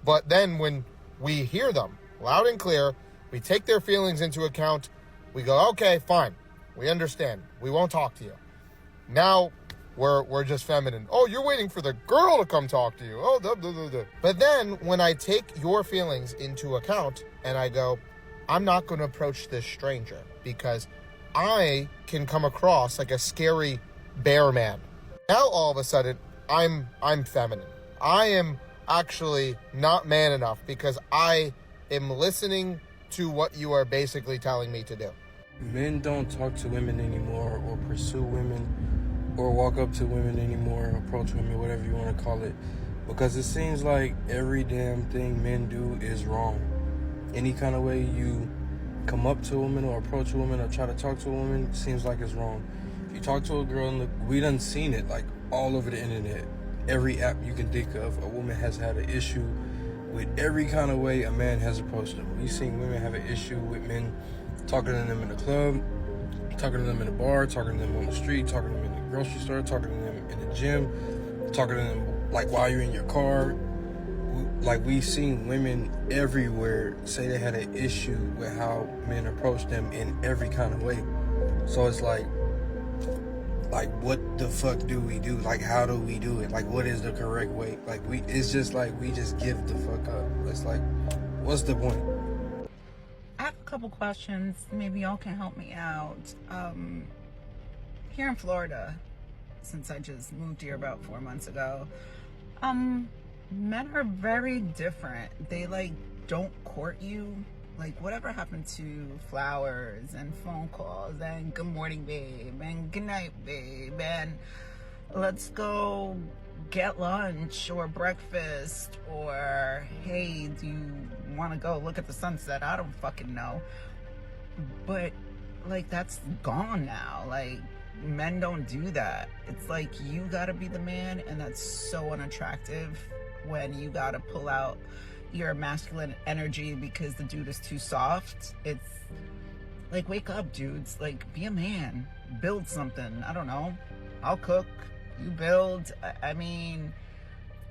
But then when we hear them loud and clear, we take their feelings into account, we go, okay, fine, we understand, we won't talk to you. Now we're just feminine. Oh, you're waiting for the girl to come talk to you. Oh, blah, blah, blah, blah. But then when I take your feelings into account and I go, I'm not going to approach this stranger because I can come across like a scary bear man. Now all of a sudden I'm feminine. I am actually not man enough because I am listening to what you are basically telling me to do. Men don't talk to women anymore or pursue women or walk up to women anymore, approach women, whatever you want to call it, because it seems like every damn thing men do is wrong. Any kind of way you come up to a woman or approach a woman or try to talk to a woman seems like it's wrong. If you talk to a girl, and we done seen it like all over the internet, every app you can think of, a woman has had an issue with every kind of way a man has approached them. We've seen women have an issue with men talking to them in the club, talking to them in the bar, talking to them on the street, talking to them in the grocery store, talking to them in the gym, talking to them like while you're in your car. Like, we've seen women everywhere say they had an issue with how men approach them in every kind of way. So it's like what the fuck do we do? Like, how do we do it? Like, what is the correct way? Like, it's just like we just give the fuck up. It's like, what's the point? I have a couple questions. Maybe y'all can help me out. Here in Florida, since I just moved here about 4 months ago, men are very different. They don't court you. Like, whatever happened to flowers and phone calls and good morning, babe, and good night, babe, and let's go get lunch or breakfast, or hey, do you want to go look at the sunset? I don't fucking know. But like, that's gone now. Like, men don't do that. It's like, you gotta be the man, and that's so unattractive when you gotta pull out your masculine energy because the dude is too soft. It's like, wake up, dudes. Like, be a man, build something. I don't know, I'll cook, you build. I mein,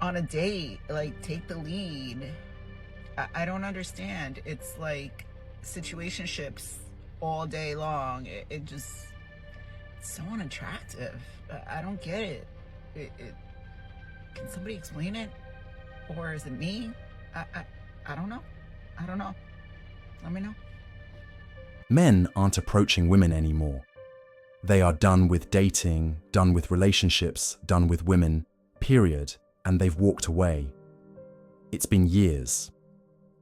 on a date, like, take the lead. I don't understand. It's like situationships all day long. It just, it's so unattractive. I don't get it. Can somebody explain it? Or is it me? I don't know. I don't know. Let me know. Men aren't approaching women anymore. They are done with dating, done with relationships, done with women, period, and they've walked away. It's been years.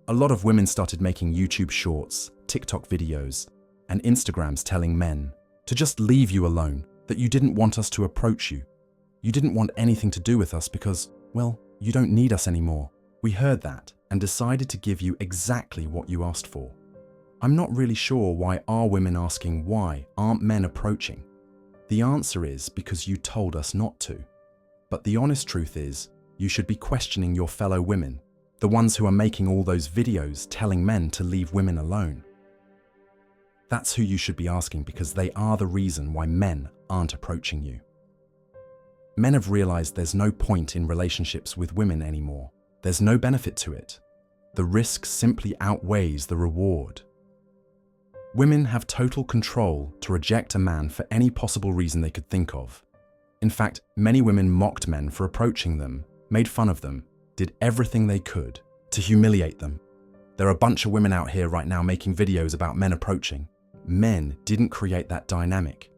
A lot of women started making YouTube shorts, TikTok videos, and Instagrams telling men to just leave you alone, that you didn't want us to approach you. You didn't want anything to do with us because, well, you don't need us anymore. We heard that and decided to give you exactly what you asked for. I'm not really sure why are women asking why aren't men approaching. The answer is because you told us not to. But the honest truth is, you should be questioning your fellow women, the ones who are making all those videos telling men to leave women alone. That's who you should be asking, because they are the reason why men aren't approaching you. Men have realized there's no point in relationships with women anymore. There's no benefit to it. The risk simply outweighs the reward. Women have total control to reject a man for any possible reason they could think of. In fact, many women mocked men for approaching them, made fun of them, did everything they could to humiliate them. There are a bunch of women out here right now making videos about men approaching. Men didn't create that dynamic.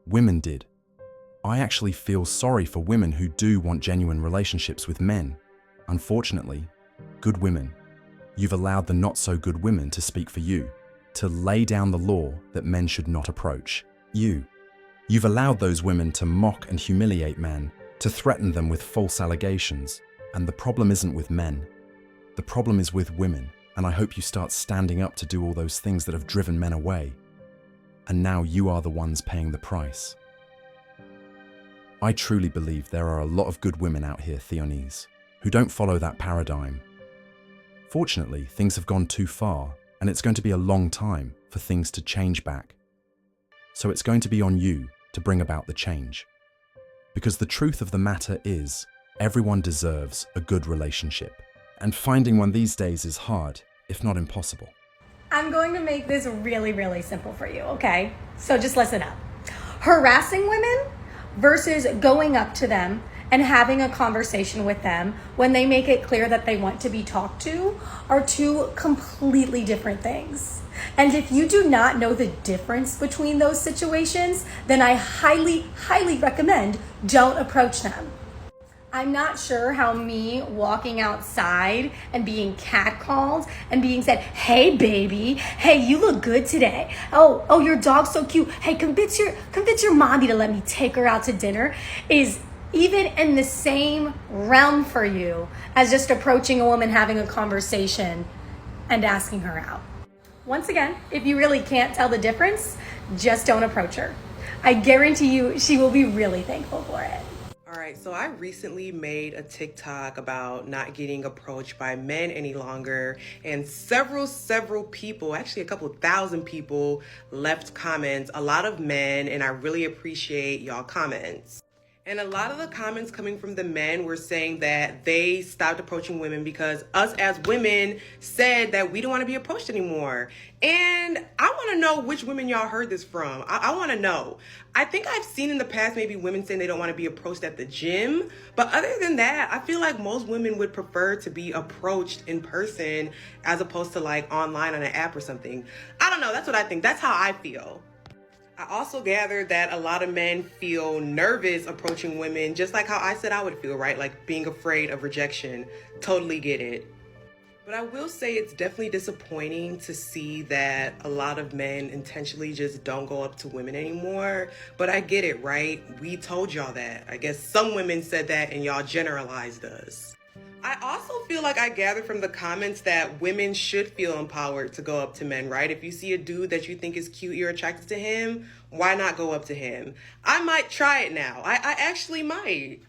Women did. I actually feel sorry for women who do want genuine relationships with men. Unfortunately, good women, you've allowed the not-so-good women to speak for you, to lay down the law that men should not approach you. You've allowed those women to mock and humiliate men, to threaten them with false allegations. And the problem isn't with men. The problem is with women, and I hope you start standing up to do all those things that have driven men away. And now you are the ones paying the price. I truly believe there are a lot of good women out here, Theonese, who don't follow that paradigm. Fortunately, things have gone too far, and it's going to be a long time for things to change back. So it's going to be on you to bring about the change. Because the truth of the matter is, everyone deserves a good relationship, and finding one these days is hard, if not impossible. I'm going to make this really, really simple for you, okay? So just listen up. Harassing women versus going up to them and having a conversation with them when they make it clear that they want to be talked to are two completely different things. And if you do not know the difference between those situations, then I highly, highly recommend don't approach them. I'm not sure how me walking outside and being catcalled and being said, hey baby, hey, you look good today. Oh, your dog's so cute. Hey, convince your mommy to let me take her out to dinner is even in the same realm for you as just approaching a woman, having a conversation and asking her out. Once again, if you really can't tell the difference, just don't approach her. I guarantee you she will be really thankful for it. All right, so I recently made a TikTok about not getting approached by men any longer, and several people, actually a couple thousand people, left comments, a lot of men, and I really appreciate y'all comments. And a lot of the comments coming from the men were saying that they stopped approaching women because us as women said that we don't want to be approached anymore. And I want to know which women y'all heard this from. I want to know. I think I've seen in the past maybe women saying they don't want to be approached at the gym. But other than that, I feel like most women would prefer to be approached in person as opposed to like online on an app or something. I don't know. That's what I think. That's how I feel. I also gathered that a lot of men feel nervous approaching women, just like how I said I would feel, right? Like being afraid of rejection. Totally get it. But I will say it's definitely disappointing to see that a lot of men intentionally just don't go up to women anymore. But I get it, right? We told y'all that. I guess some women said that and y'all generalized us. I also feel like I gathered from the comments that women should feel empowered to go up to men, right? If you see a dude that you think is cute, you're attracted to him, why not go up to him? I might try it now. I actually might.